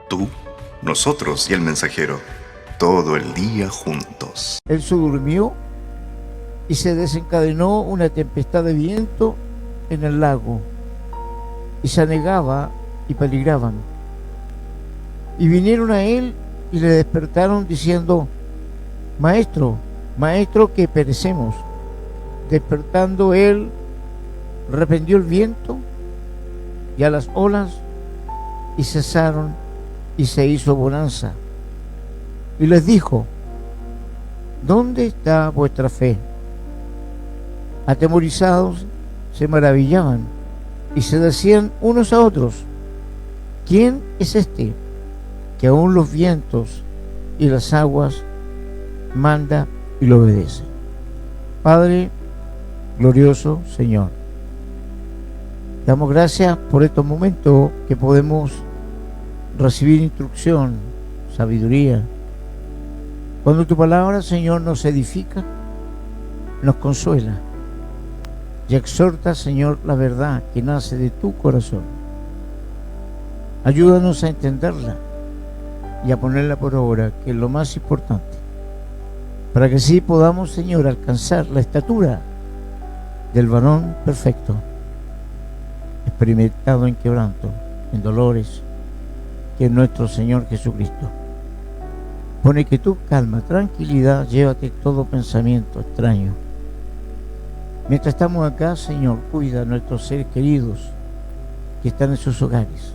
Tú, nosotros y el mensajero, todo el día juntos. Él se durmió y se desencadenó una tempestad de viento en el lago, y se anegaba y peligraban. Y vinieron a él y le despertaron diciendo: Maestro, maestro, que perecemos. Despertando él, reprendió el viento y a las olas, y cesaron, y se hizo bonanza. Y les dijo: ¿dónde está vuestra fe? Atemorizados se maravillaban y se decían unos a otros: ¿quién es este que aún los vientos y las aguas manda y lo obedece? Padre glorioso Señor, damos gracias por estos momentos que podemos recibir instrucción, sabiduría. Cuando tu palabra, Señor, nos edifica, nos consuela y exhorta, Señor, la verdad que nace de tu corazón. Ayúdanos a entenderla y a ponerla por obra, que es lo más importante, para que así podamos, Señor, alcanzar la estatura del varón perfecto, experimentado en quebranto, en dolores, que es nuestro Señor Jesucristo. Pone que tu calma, tranquilidad, llévate todo pensamiento extraño. Mientras estamos acá, Señor, cuida a nuestros seres queridos que están en sus hogares,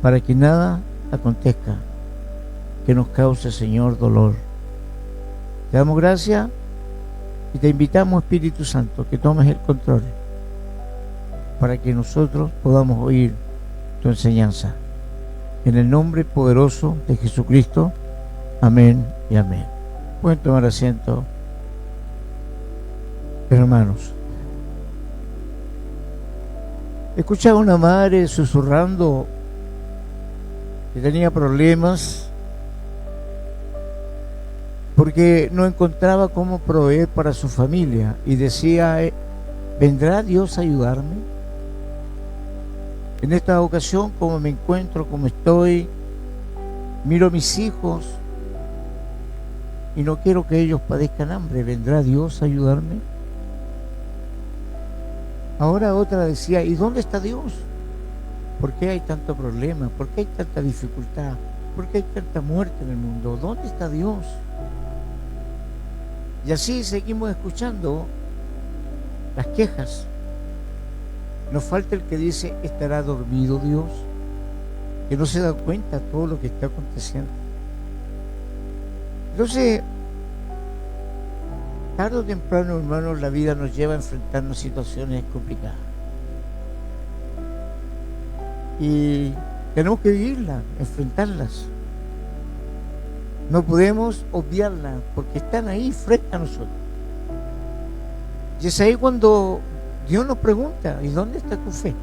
para que nada acontezca que nos cause, Señor, dolor. Te damos gracias y te invitamos, Espíritu Santo, que tomes el control para que nosotros podamos oír tu enseñanza. En el nombre poderoso de Jesucristo, amén y amén. Pueden tomar asiento, hermanos. Escuchaba una madre susurrando que tenía problemas porque no encontraba cómo proveer para su familia y decía: ¿vendrá Dios a ayudarme? En esta ocasión, como me encuentro, como estoy, miro a mis hijos y no quiero que ellos padezcan hambre. ¿Vendrá Dios a ayudarme? Ahora otra decía: ¿y dónde está Dios? ¿Por qué hay tanto problema? ¿Por qué hay tanta dificultad? ¿Por qué hay tanta muerte en el mundo? ¿Dónde está Dios? Y así seguimos escuchando las quejas. Nos falta el que dice: ¿estará dormido Dios? Que no se da cuenta de todo lo que está aconteciendo. Entonces, tarde o temprano, hermanos, la vida nos lleva a enfrentarnos a situaciones complicadas. Y tenemos que vivirlas, enfrentarlas. No podemos obviarlas porque están ahí frente a nosotros. Y es ahí cuando Dios nos pregunta: ¿y dónde está tu fe?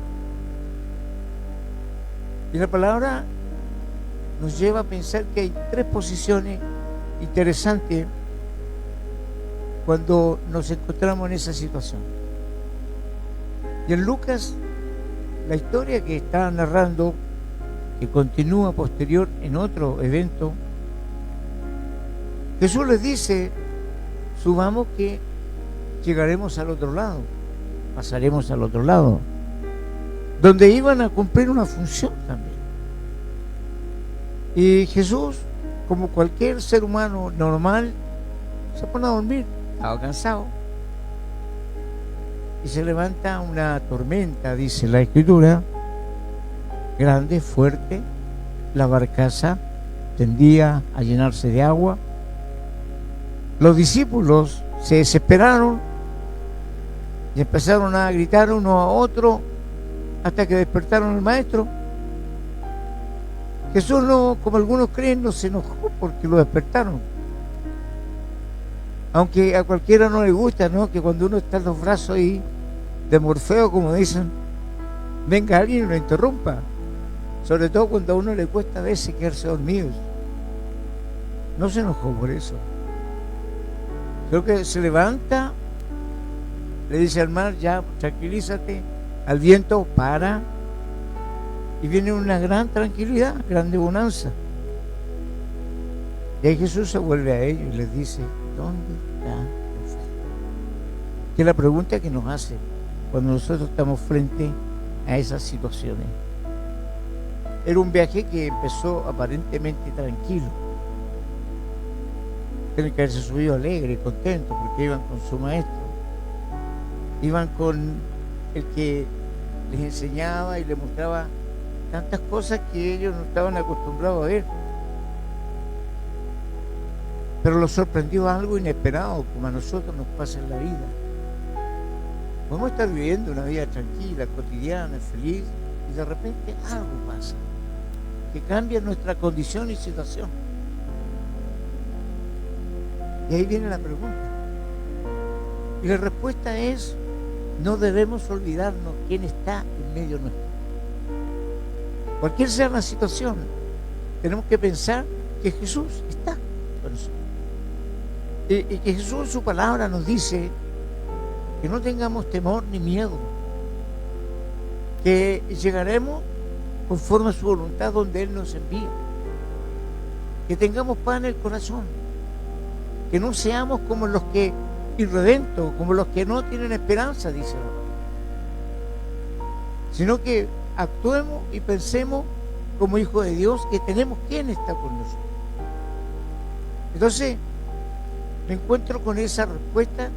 Y la palabra nos lleva a pensar que hay tres posiciones interesantes cuando nos encontramos en esa situación. Y en Lucas, la historia que está narrando, que continúa posterior en otro evento, Jesús les dice: subamos que llegaremos al otro lado, pasaremos al otro lado, donde iban a cumplir una función también. Y Jesús, como cualquier ser humano normal, se pone a dormir, estaba cansado, y se levanta una tormenta, dice la Escritura, grande, fuerte. La barcaza tendía a llenarse de agua. Los discípulos se desesperaron y empezaron a gritar uno a otro hasta que despertaron al maestro. Jesús, no, como algunos creen, no se enojó porque lo despertaron. Aunque a cualquiera no le gusta, ¿no?, que cuando uno está en los brazos ahí de Morfeo, como dicen, venga alguien y lo interrumpa. Sobre todo cuando a uno le cuesta a veces quedarse dormido. No se enojó por eso. Creo que se levanta, le dice al mar: ya, tranquilízate. Al viento: para. y viene una gran tranquilidad, grande bonanza. Y ahí Jesús se vuelve a ellos y les dice: ¿dónde está tu fe? Que es la pregunta que nos hace cuando nosotros estamos frente a esas situaciones. Era un viaje que empezó aparentemente tranquilo. Tienen que haberse subido alegre, contento, porque iban con su maestro, iban con el que les enseñaba y les mostraba tantas cosas que ellos no estaban acostumbrados a ver. Pero los sorprendió algo inesperado, como a nosotros nos pasa en la vida. Podemos estar viviendo una vida tranquila, cotidiana, feliz, y de repente algo pasa que cambia nuestra condición y situación. Y ahí viene la pregunta. Y la respuesta es: no debemos olvidarnos quién está en medio nuestro. Cualquier sea la situación, tenemos que pensar que Jesús está con nosotros. Y que Jesús en su palabra nos dice que no tengamos temor ni miedo, que llegaremos conforme a su voluntad donde Él nos envía, que tengamos paz en el corazón, que no seamos como los que irredentos, como los que no tienen esperanza, dice la palabra, sino que actuemos y pensemos como hijos de Dios, que tenemos quien está con nosotros. Entonces me encuentro con esa respuesta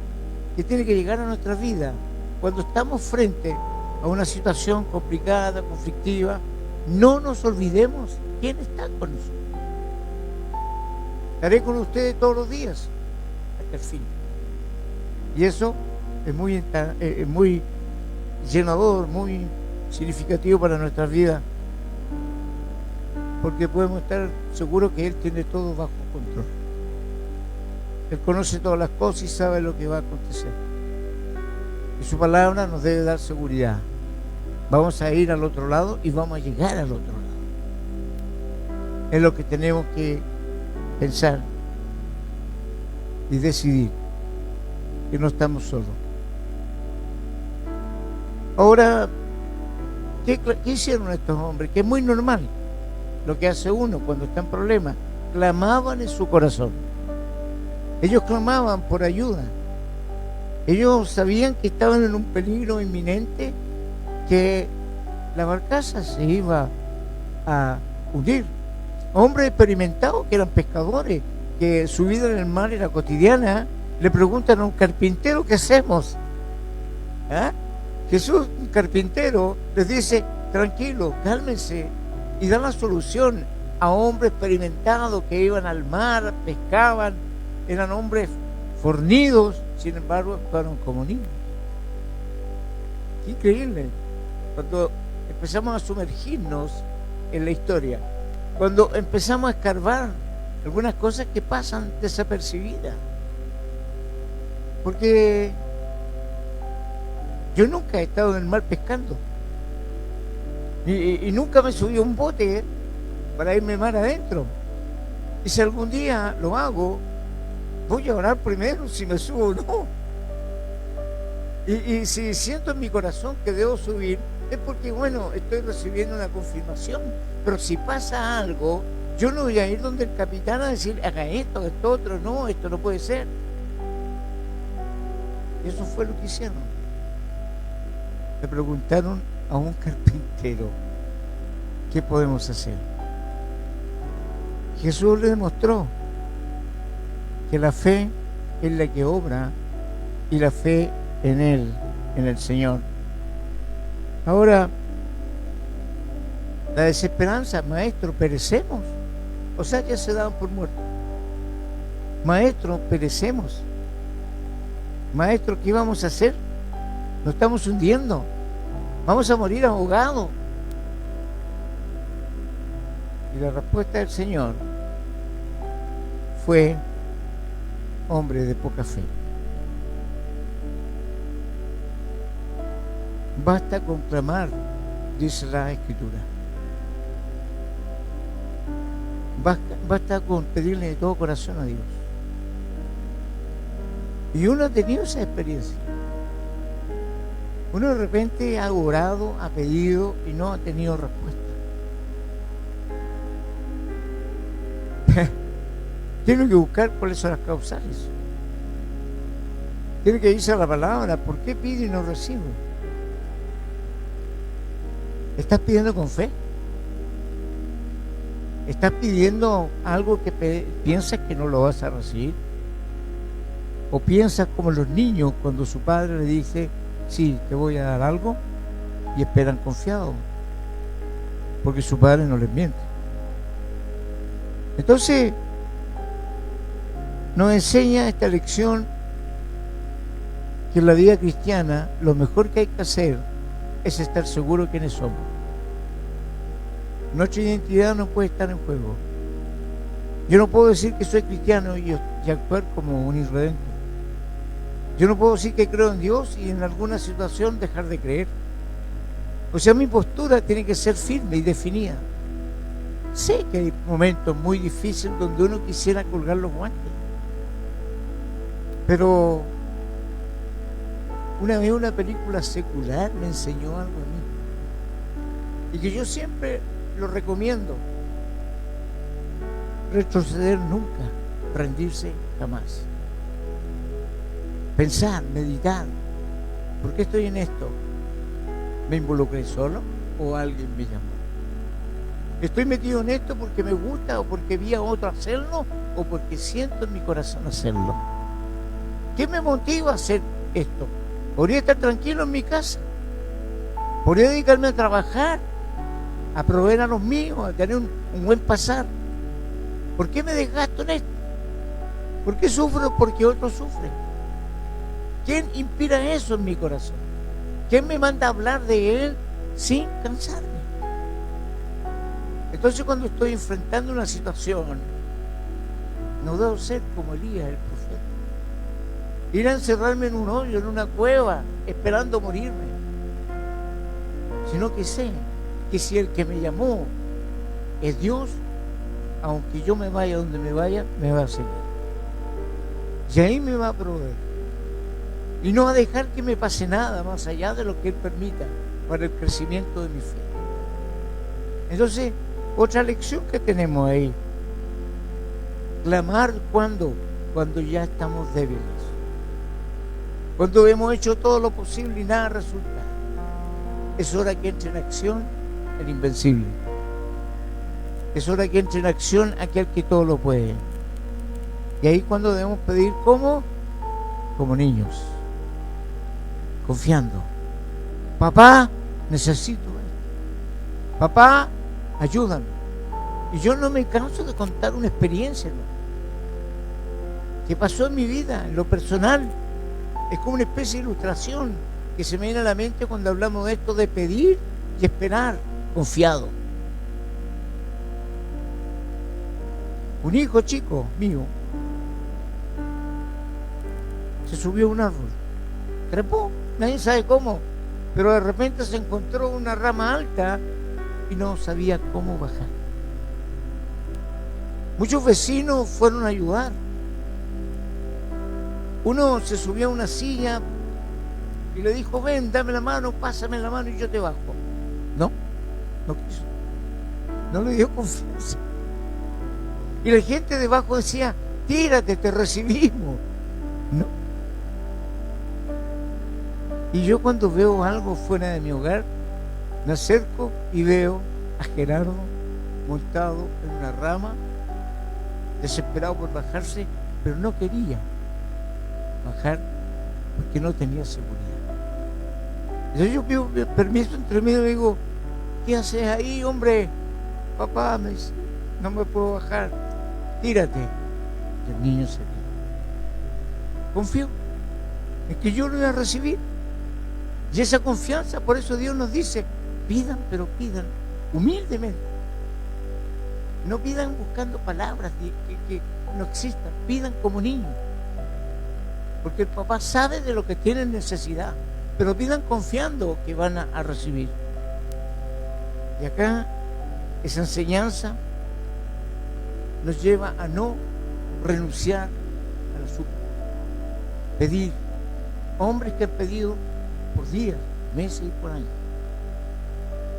que tiene que llegar a nuestra vida cuando estamos frente a una situación complicada, conflictiva. No nos olvidemos quién está con nosotros. Estaré con ustedes todos los días hasta el fin. Y eso es muy llenador, muy significativo para nuestra vida, porque podemos estar seguros que Él tiene todo bajo control. Él conoce todas las cosas y sabe lo que va a acontecer. Y su palabra nos debe dar seguridad. Vamos a ir al otro lado y vamos a llegar al otro lado. Es lo que tenemos que pensar y decidir, que no estamos solos. Ahora, ¿qué hicieron estos hombres? Que es muy normal lo que hace uno cuando está en problemas. Clamaban en su corazón. Ellos clamaban por ayuda. Ellos sabían que estaban en un peligro inminente, que la barcaza se iba a hundir. Hombres experimentados que eran pescadores, que su vida en el mar era cotidiana, le preguntan a un carpintero: ¿qué hacemos? ¿Ah? Jesús, un carpintero, les dice: tranquilo, cálmense, y dan la solución a hombres experimentados que iban al mar, pescaban, eran hombres fornidos, sin embargo actuaron como niños. Qué increíble. Cuando empezamos a sumergirnos en la historia, cuando empezamos a escarbar algunas cosas que pasan desapercibidas, porque yo nunca he estado en el mar pescando y nunca me subí a un bote para irme mar adentro, y si algún día lo hago, voy a orar primero si me subo o no, y si siento en mi corazón que debo subir, es porque, bueno, estoy recibiendo una confirmación. Pero si pasa algo, yo no voy a ir donde el capitán a decir: haga esto, esto otro, no, esto no puede ser. Y eso fue lo que hicieron. Le preguntaron a un carpintero: ¿qué podemos hacer? Jesús le demostró que la fe es la que obra, y la fe en Él, en el Señor. Ahora, la desesperanza: maestro, perecemos. O sea, ya se daban por muertos. Maestro, perecemos. Maestro, ¿qué vamos a hacer? Nos estamos hundiendo. Vamos a morir ahogados. Y la respuesta del Señor fue: hombre de poca fe. Basta con clamar, dice la Escritura. Basta con pedirle de todo corazón a Dios. Y uno ha tenido esa experiencia. Uno de repente ha orado, ha pedido y no ha tenido respuesta. Tiene que buscar cuáles son las causales. Tiene que irse a la palabra. ¿Por qué pide y no recibe? ¿Estás pidiendo con fe? ¿Estás pidiendo algo que piensas que no lo vas a recibir? ¿O piensas como los niños cuando su padre le dice, sí, te voy a dar algo, y esperan confiados? Porque su padre no les miente. Entonces, nos enseña esta lección que en la vida cristiana lo mejor que hay que hacer es estar seguro de quiénes somos. Nuestra identidad no puede estar en juego. Yo no puedo decir que soy cristiano y actuar como un irredento. Yo no puedo decir que creo en Dios y en alguna situación dejar de creer. O sea, mi postura tiene que ser firme y definida. Sé que hay momentos muy difíciles donde uno quisiera colgar los guantes. Pero una vez una película secular me enseñó algo a mí. Y que yo siempre lo recomiendo. Retroceder nunca, rendirse jamás. Pensar, meditar. ¿Por qué estoy en esto? ¿Me involucré solo o alguien me llamó? ¿Estoy metido en esto porque me gusta o porque vi a otro hacerlo o porque siento en mi corazón hacerlo? ¿Qué me motiva a hacer esto? ¿Podría estar tranquilo en mi casa? ¿Podría dedicarme a trabajar? ¿A proveer a los míos? ¿A tener un buen pasar? ¿Por qué me desgasto en esto? ¿Por qué sufro porque otros sufren? ¿Quién inspira eso en mi corazón? ¿Quién me manda a hablar de Él sin cansarme? Entonces, cuando estoy enfrentando una situación, no debo ser como Elías, el profeta. Ir a encerrarme en un hoyo, en una cueva, esperando morirme. Sino que sé que si el que me llamó es Dios, aunque yo me vaya donde me vaya, me va a seguir. Y ahí me va a proveer. Y no va a dejar que me pase nada más allá de lo que Él permita para el crecimiento de mi fe. Entonces, otra lección que tenemos ahí. Clamar cuando ya estamos débiles. Cuando hemos hecho todo lo posible y nada resulta. Es hora que entre en acción el invencible. Es hora que entre en acción aquel que todo lo puede. Y ahí cuando debemos pedir como niños. Confiando. Papá, necesito esto. Papá, ayúdame. Y yo no me canso de contar una experiencia, hermano, que pasó en mi vida, en lo personal. Es como una especie de ilustración que se me viene a la mente cuando hablamos de esto de pedir y esperar, confiado. Un hijo chico mío se subió a un árbol, trepó, nadie sabe cómo, pero de repente se encontró una rama alta y no sabía cómo bajar. Muchos vecinos fueron a ayudar. Uno se subió a una silla y le dijo, ven, dame la mano, pásame la mano y yo te bajo. No quiso. No le dio confianza. Y la gente debajo decía, tírate, te recibimos. No. Y yo cuando veo algo fuera de mi hogar, me acerco y veo a Gerardo montado en una rama, desesperado por bajarse, pero no quería bajar porque no tenía seguridad. Entonces yo pido permiso entre medio y digo, ¿qué haces ahí, hombre? Papá, me dice, no me puedo bajar, tírate. Y el niño se tiró. Confío en que yo lo voy a recibir. Y esa confianza, por eso Dios nos dice, pidan, pero pidan humildemente. No pidan buscando palabras que no existan, pidan como niños. Porque el papá sabe de lo que tienen necesidad, pero pidan confiando que van a recibir. Y acá esa enseñanza nos lleva a no renunciar a la súplica. Pedir. Hombres que han pedido por días, meses y por años.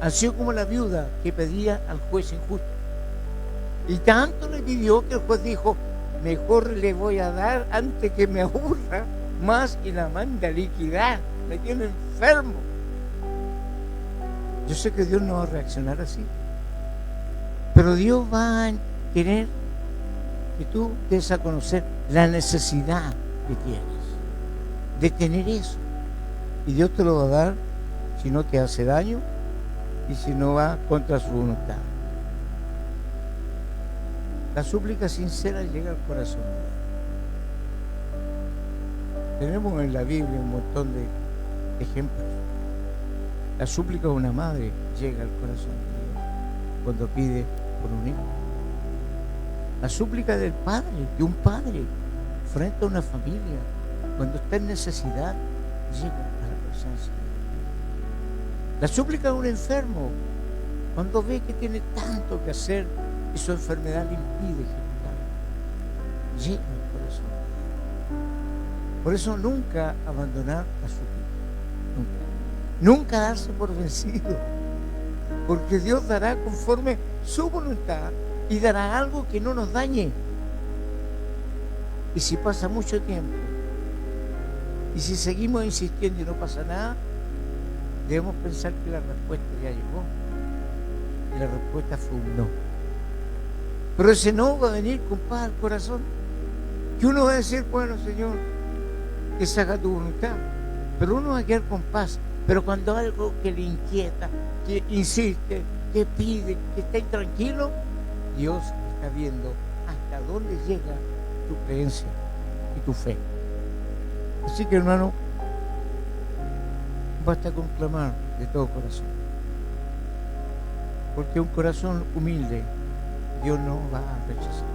Han sido como la viuda que pedía al juez injusto. Y tanto le pidió que el juez dijo, mejor le voy a dar antes que me aburra más y la manda a liquidar. Me tiene enfermo. Yo sé que Dios no va a reaccionar así. Pero Dios va a querer que tú des a conocer la necesidad que tienes de tener eso. Y Dios te lo va a dar si no te hace daño y si no va contra su voluntad. La súplica sincera llega al corazón. Tenemos en la Biblia un montón de ejemplos. La súplica de una madre llega al corazón de Dios cuando pide por un hijo. La súplica del padre, de un padre, frente a una familia, cuando está en necesidad, llega a la presencia de Dios. La súplica de un enfermo, cuando ve que tiene tanto que hacer y su enfermedad le impide ejecutar, llega al corazón. Por eso nunca abandonar la súplica, nunca darse por vencido, porque Dios dará conforme su voluntad y dará algo que no nos dañe. Y si pasa mucho tiempo y si seguimos insistiendo y no pasa nada, debemos pensar que la respuesta ya llegó y la respuesta fue un no. Pero ese no va a venir con paz al corazón, que uno va a decir, bueno, Señor, que se haga tu voluntad, pero uno va a quedar con paz. Pero cuando algo que le inquieta, que insiste, que pide, que está intranquilo, Dios está viendo hasta dónde llega tu creencia y tu fe. Así que, hermano, basta con clamar de todo corazón, porque un corazón humilde Dios no va a rechazar.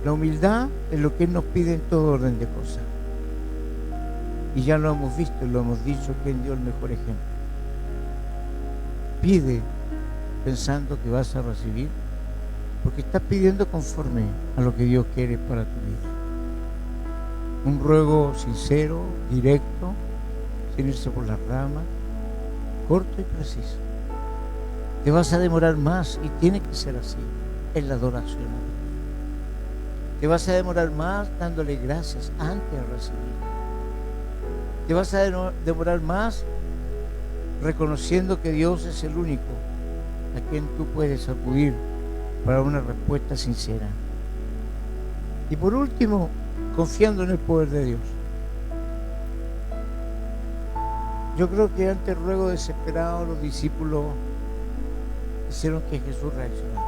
La humildad es lo que Él nos pide en todo orden de cosas. Y ya lo hemos visto y lo hemos dicho, que Él dio el mejor ejemplo. Pide pensando que vas a recibir, porque estás pidiendo conforme a lo que Dios quiere para tu vida. Un ruego sincero, directo, sin irse por las ramas, corto y preciso. Te vas a demorar más, y tiene que ser así, en la adoración a Dios. Te vas a demorar más dándole gracias antes de recibir. Te vas a demorar más reconociendo que Dios es el único a quien tú puedes acudir para una respuesta sincera. Y por último, confiando en el poder de Dios. Yo creo que ante el ruego desesperado los discípulos hicieron que Jesús reaccionara.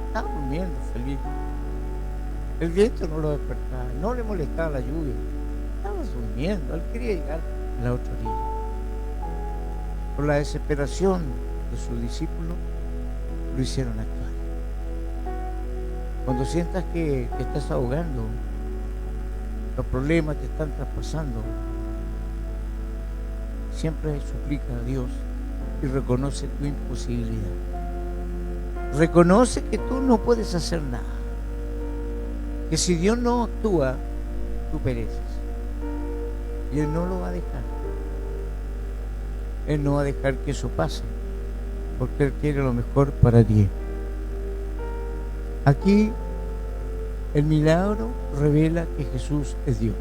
Estaba durmiendo feliz. El viento no lo despertaba, no le molestaba la lluvia. Estaba durmiendo, él quería llegar a la otra orilla. Por la desesperación de sus discípulos, lo hicieron actuar. Cuando sientas que te estás ahogando, los problemas te están traspasando, siempre suplica a Dios y reconoce tu imposibilidad. Reconoce que tú no puedes hacer nada, que si Dios no actúa, tú pereces. Y Él no lo va a dejar. Él no va a dejar que eso pase, porque Él quiere lo mejor para ti. Aquí el milagro revela que Jesús es Dios.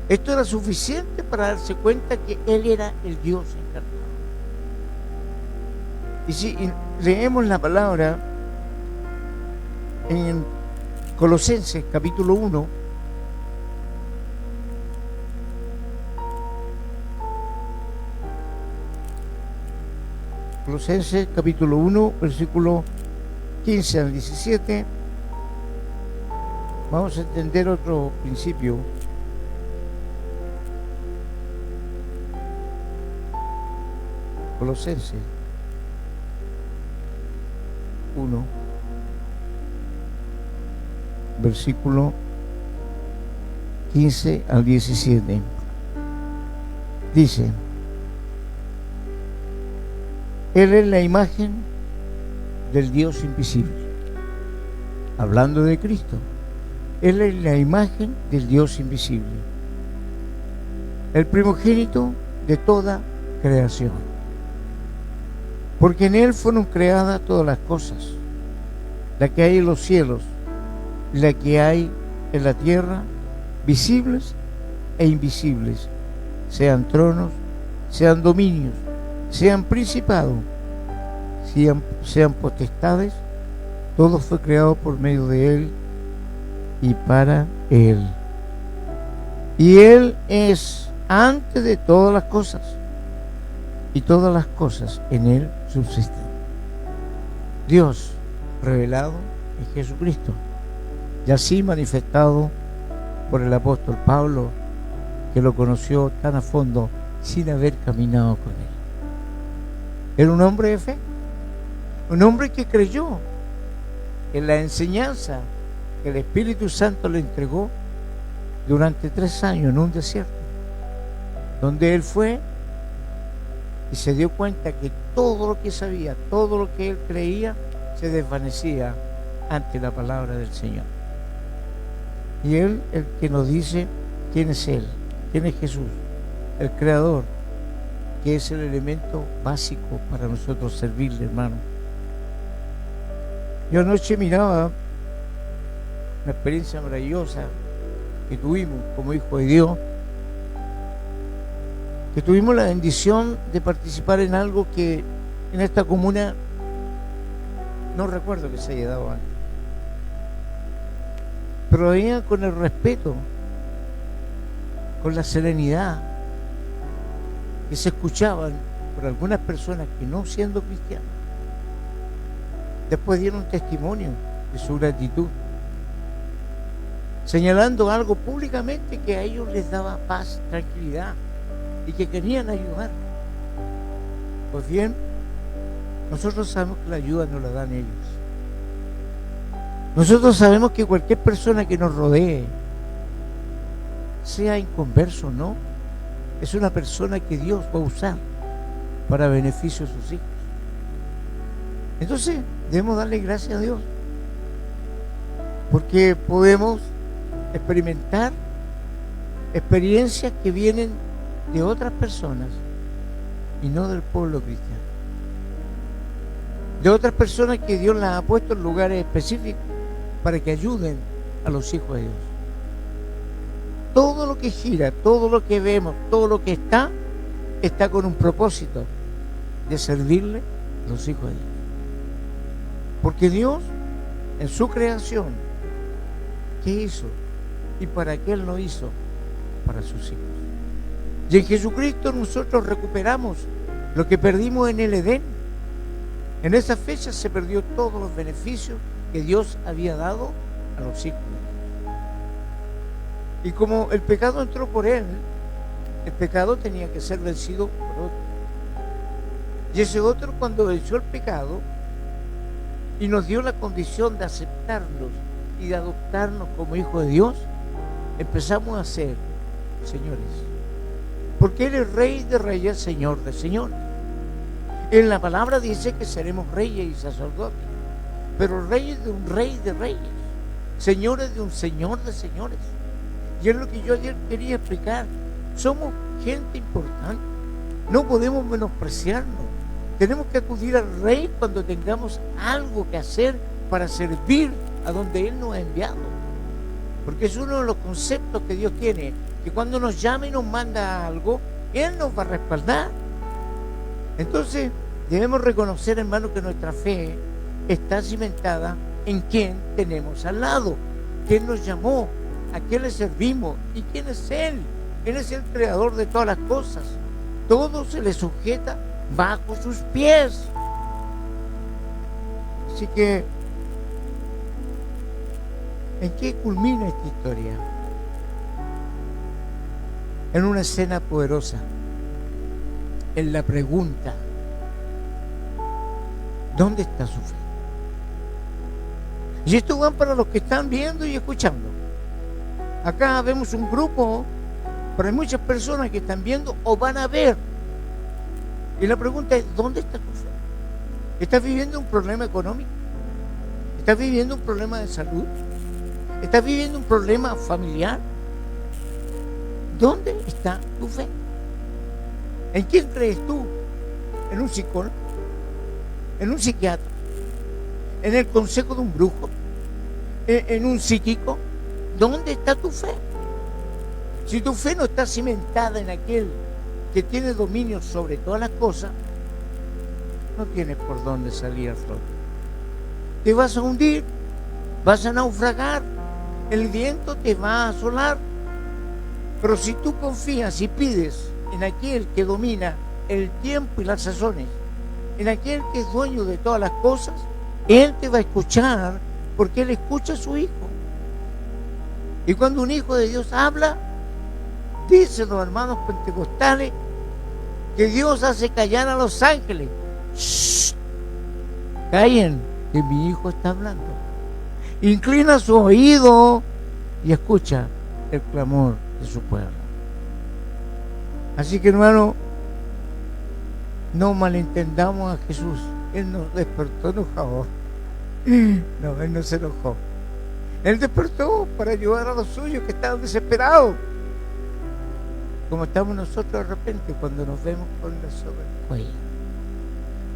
Esto era suficiente para darse cuenta que Él era el Dios encarnado. Y si leemos la palabra en Colosenses capítulo 1, Colosenses capítulo 1, versículo 15 al 17, vamos a entender otro principio. Colosenses 1, versículo 15 al 17. Dice: Él es la imagen del Dios invisible. Hablando de Cristo, Él es la imagen del Dios invisible, el primogénito de toda creación. Porque en Él fueron creadas todas las cosas, la que hay en los cielos, la que hay en la tierra, visibles e invisibles, sean tronos, sean dominios, sean principados, sean potestades, todo fue creado por medio de Él y para Él. Y Él es antes de todas las cosas, y todas las cosas en Él subsisten. Dios revelado en Jesucristo, y así manifestado por el apóstol Pablo, que lo conoció tan a fondo sin haber caminado con Él. Era un hombre de fe, un hombre que creyó en la enseñanza que el Espíritu Santo le entregó durante 3 años en un desierto, donde él fue y se dio cuenta que todo lo que sabía, todo lo que él creía, se desvanecía ante la palabra del Señor. Y él, el que nos dice quién es Él, quién es Jesús, el Creador, que es el elemento básico para nosotros servirle, hermano. Yo anoche miraba una experiencia maravillosa que tuvimos como hijo de Dios, que tuvimos la bendición de participar en algo que en esta comuna no recuerdo que se haya dado antes, pero venía con el respeto, con la serenidad que se escuchaban por algunas personas que, no siendo cristianas, después dieron testimonio de su gratitud, señalando algo públicamente que a ellos les daba paz, tranquilidad, y que querían ayudar. Pues bien, nosotros sabemos que la ayuda nos la dan ellos. Nosotros sabemos que cualquier persona que nos rodee, sea inconverso o no, es una persona que Dios va a usar para beneficio de sus hijos. Entonces debemos darle gracias a Dios, porque podemos experimentar experiencias que vienen de otras personas y no del pueblo cristiano, de otras personas que Dios las ha puesto en lugares específicos para que ayuden a los hijos de Dios. Todo lo que gira, todo lo que vemos, todo lo que está con un propósito de servirle a los hijos de Dios. Porque Dios, en su creación, ¿qué hizo? ¿Y para qué Él lo hizo? Para sus hijos. Y en Jesucristo nosotros recuperamos lo que perdimos en el Edén. En esa fecha se perdió todos los beneficios que Dios había dado a los hijos. Y como el pecado entró por Él, el pecado tenía que ser vencido por otro. Y ese otro, cuando venció el pecado y nos dio la condición de aceptarnos y de adoptarnos como hijos de Dios, empezamos a ser señores. Porque Él es Rey de reyes, Señor de señores. En la palabra dice que seremos reyes y sacerdotes, pero reyes de un Rey de reyes, señores de un Señor de señores. Y es lo que yo ayer quería explicar. Somos gente importante, no podemos menospreciarnos. Tenemos que acudir al Rey cuando tengamos algo que hacer para servir a donde Él nos ha enviado. Porque es uno de los conceptos que Dios tiene, que cuando nos llama y nos manda algo, Él nos va a respaldar. Entonces debemos reconocer, hermano, que nuestra fe está cimentada en quién tenemos al lado, quién nos llamó, a quién le servimos y quién es Él. Él es el creador de todas las cosas. Todo se le sujeta bajo sus pies. Así que, ¿en qué culmina esta historia? En una escena poderosa, en la pregunta: ¿dónde está su fe? Y esto va para los que están viendo y escuchando. Acá vemos un grupo, pero hay muchas personas que están viendo o van a ver. Y la pregunta es: ¿dónde está tu fe? ¿Estás viviendo un problema económico? ¿Estás viviendo un problema de salud? ¿Estás viviendo un problema familiar? ¿Dónde está tu fe? ¿En quién crees tú? ¿En un psicólogo? en un psiquiatra, en el consejo de un brujo, en un psíquico. ¿Dónde está tu fe? Si tu fe no está cimentada en aquel que tiene dominio sobre todas las cosas, no tienes por dónde salir a flote. Te vas a hundir, vas a naufragar, el viento te va a asolar. Pero si tú confías y pides en aquel que domina el tiempo y las sazones, en aquel que es dueño de todas las cosas, Él te va a escuchar, porque Él escucha a su Hijo. Y cuando un hijo de Dios habla, dicen los hermanos pentecostales que Dios hace callar a los ángeles. ¡Shh! Callen, que mi hijo está hablando. Inclina su oído y escucha el clamor de su pueblo. Así que, hermano, no malentendamos a Jesús. Él nos despertó enojado. No, Él no se enojó. Él despertó para ayudar a los suyos que estaban desesperados. Como estamos nosotros de repente cuando nos vemos con la soga en el cuello.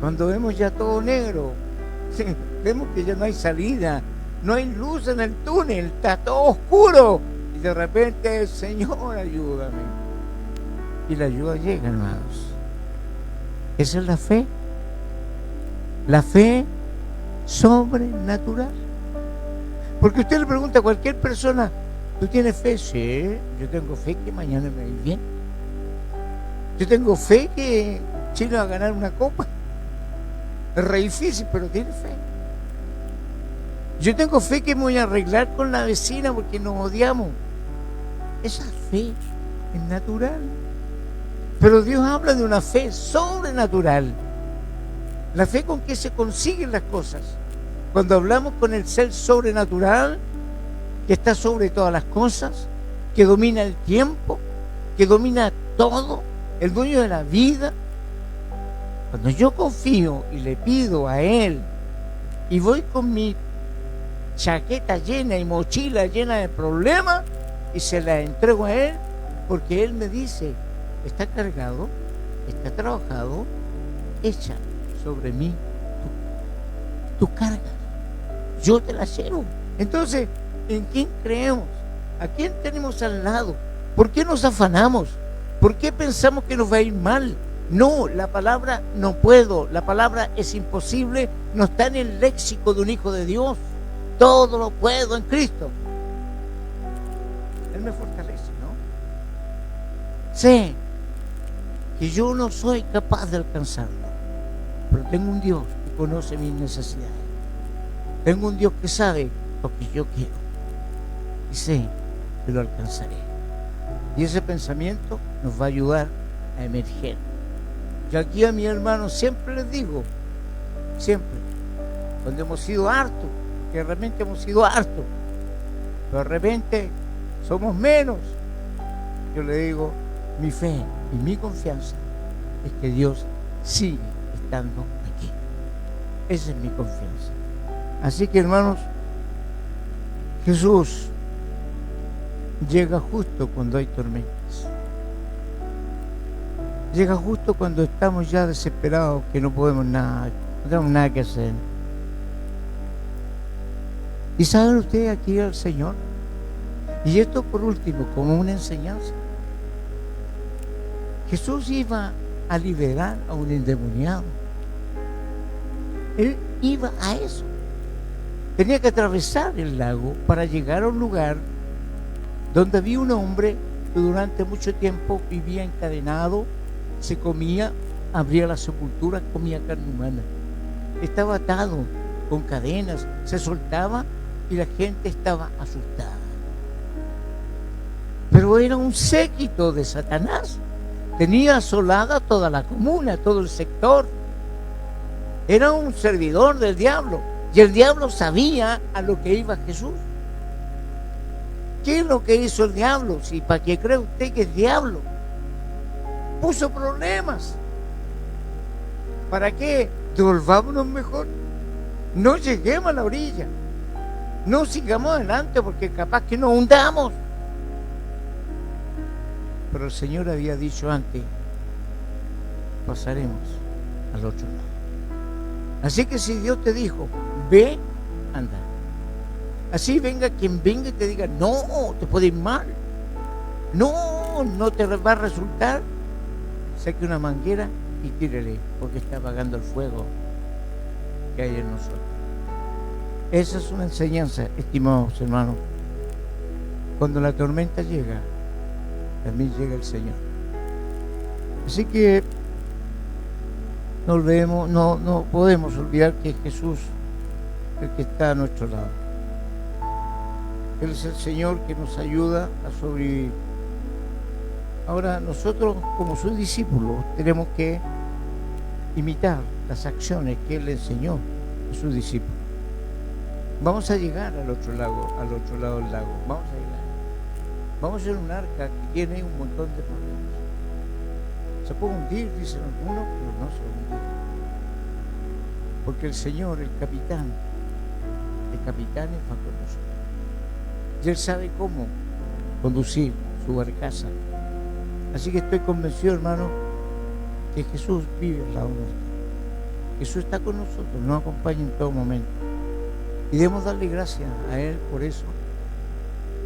Cuando vemos ya todo negro, vemos que ya no hay salida, no hay luz en el túnel, está todo oscuro. Y de repente, Señor, ayúdame. Y la ayuda llega, hermanos. Esa es la fe. La fe sobrenatural. Porque usted le pregunta a cualquier persona, ¿tú tienes fe? Sí, yo tengo fe que mañana me va a ir bien. Yo tengo fe que Chile va a ganar una copa. Es re difícil, pero tiene fe. Yo tengo fe que me voy a arreglar con la vecina porque nos odiamos. Esa fe es natural. Pero Dios habla de una fe sobrenatural. La fe con que se consiguen las cosas. Cuando hablamos con el ser sobrenatural, que está sobre todas las cosas, que domina el tiempo, que domina todo, el dueño de la vida. Cuando yo confío y le pido a Él, y voy con mi chaqueta llena y mochila llena de problemas, y se la entrego a Él, porque Él me dice, está cargado, está trabajado, echa sobre mí tus cargas, yo te las llevo. Entonces, ¿en quién creemos? ¿A quién tenemos al lado? ¿Por qué nos afanamos? ¿Por qué pensamos que nos va a ir mal? No, la palabra no puedo, la palabra es imposible, no está en el léxico de un hijo de Dios. Todo lo puedo en Cristo. Él me fortalece, ¿no? Sé que yo no soy capaz de alcanzarlo, pero tengo un Dios que conoce mis necesidades. Tengo un Dios que sabe lo que yo quiero y sé que lo alcanzaré. Y ese pensamiento nos va a ayudar a emerger. Yo aquí a mis hermanos siempre les digo, siempre, cuando hemos sido hartos, que realmente hemos sido hartos, pero de repente somos menos, yo le digo, mi fe y mi confianza es que Dios sigue estando aquí. Esa es mi confianza. Así que, hermanos, Jesús llega justo cuando hay tormentas. Llega justo cuando estamos ya desesperados, que no podemos nada, no tenemos nada que hacer. ¿Y saben ustedes aquí al Señor? Y esto por último, como una enseñanza. Jesús iba a liberar a un endemoniado. Él iba a eso. Tenía que atravesar el lago para llegar a un lugar donde había un hombre que durante mucho tiempo vivía encadenado, se comía, abría la sepultura, comía carne humana. Estaba atado con cadenas, se soltaba y la gente estaba asustada. Pero era un séquito de Satanás. Tenía asolada toda la comuna, todo el sector. Era un servidor del diablo. Y el diablo sabía a lo que iba Jesús. ¿Qué es lo que hizo el diablo? Si para qué cree usted que es diablo, puso problemas. ¿Para qué? Devolvámonos mejor. No lleguemos a la orilla. No sigamos adelante porque capaz que nos hundamos. Pero el Señor había dicho antes, pasaremos al otro lado. Así que si Dios te dijo, ve, anda. Así venga quien venga y te diga, no, te puede ir mal. No te va a resultar. Saque una manguera y tírele, porque está apagando el fuego que hay en nosotros. Esa es una enseñanza, estimados hermanos. Cuando la tormenta llega, también llega el Señor. Así que no podemos olvidar que es Jesús el que está a nuestro lado. Él es el Señor que nos ayuda a sobrevivir. Ahora nosotros, como sus discípulos, tenemos que imitar las acciones que Él enseñó a sus discípulos. Vamos a llegar al otro lado del lago. Vamos a llegar. Vamos en un arca que tiene un montón de problemas. Se puede hundir, dicen algunos, pero no se va a hundir. Porque el Señor, el capitán de capitanes, va con nosotros. Y Él sabe cómo conducir su barcaza. Así que estoy convencido, hermano, que Jesús vive al lado nuestro. Jesús está con nosotros, nos acompaña en todo momento. Y debemos darle gracias a Él por eso,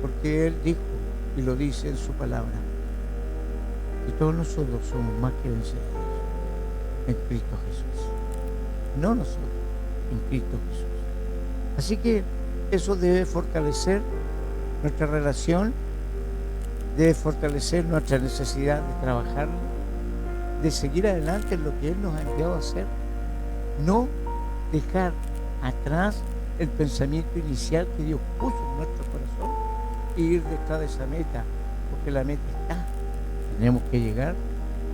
porque Él dijo, y lo dice en su palabra, que todos nosotros somos más que vencedores en Cristo Jesús. No nosotros, en Cristo Jesús. Así que eso debe fortalecer nuestra relación, debe fortalecer nuestra necesidad de trabajar, de seguir adelante en lo que Él nos ha enviado a hacer. No dejar atrás el pensamiento inicial que Dios puso en nuestro corazón e ir detrás de esa meta, porque la meta está. Tenemos que llegar,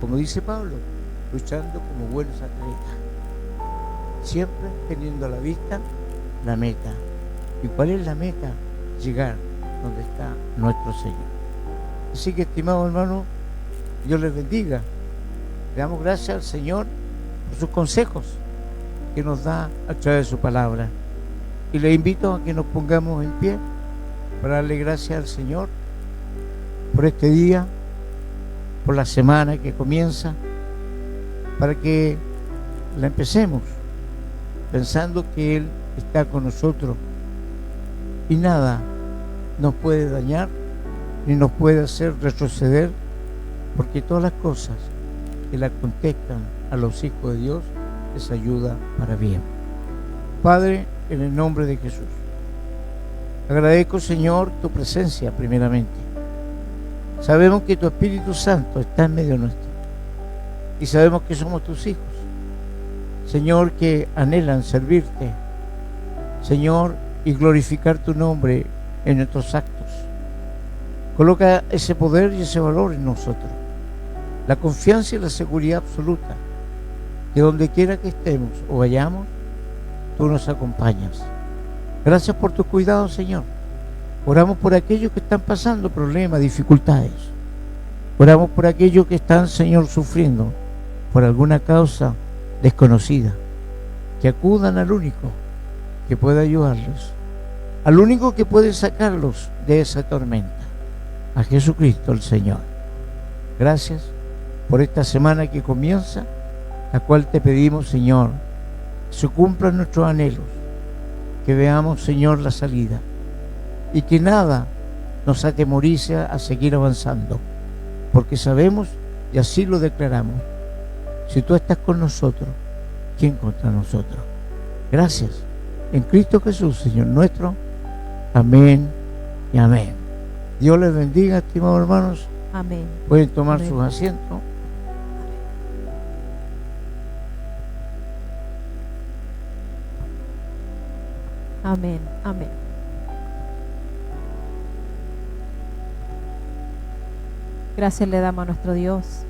como dice Pablo, luchando como buenos atletas, siempre teniendo a la vista la meta. ¿Y cuál es la meta? Llegar donde está nuestro Señor. Así que, estimados hermanos, Dios les bendiga. Le damos gracias al Señor por sus consejos que nos da a través de su palabra. Y les invito a que nos pongamos en pie para darle gracias al Señor por este día, por la semana que comienza, para que la empecemos pensando que Él está con nosotros y nada nos puede dañar ni nos puede hacer retroceder, porque todas las cosas que le acontezcan a los hijos de Dios les ayuda para bien. Padre, en el nombre de Jesús, agradezco, Señor, tu presencia primeramente. Sabemos que tu Espíritu Santo está en medio nuestro y sabemos que somos tus hijos, Señor, que anhelan servirte, Señor, y glorificar tu nombre en nuestros actos. Coloca ese poder y ese valor en nosotros, la confianza y la seguridad absoluta, que donde quiera que estemos o vayamos, tú nos acompañas. Gracias por tu cuidado, Señor. Oramos por aquellos que están pasando problemas, dificultades. Oramos por aquellos que están, Señor, sufriendo por alguna causa desconocida. Que acudan al único que puede ayudarlos, al único que puede sacarlos de esa tormenta, a Jesucristo el Señor. Gracias por esta semana que comienza, la cual te pedimos, Señor, se cumplan nuestros anhelos, que veamos, Señor, la salida y que nada nos atemorice a seguir avanzando, porque sabemos y así lo declaramos: si tú estás con nosotros, ¿quién contra nosotros? Gracias en Cristo Jesús, Señor nuestro. Amén y amén. Dios les bendiga, estimados hermanos. Amén. Pueden tomar Amén. sus asientos. Amén. Amén. Gracias le damos a nuestro Dios.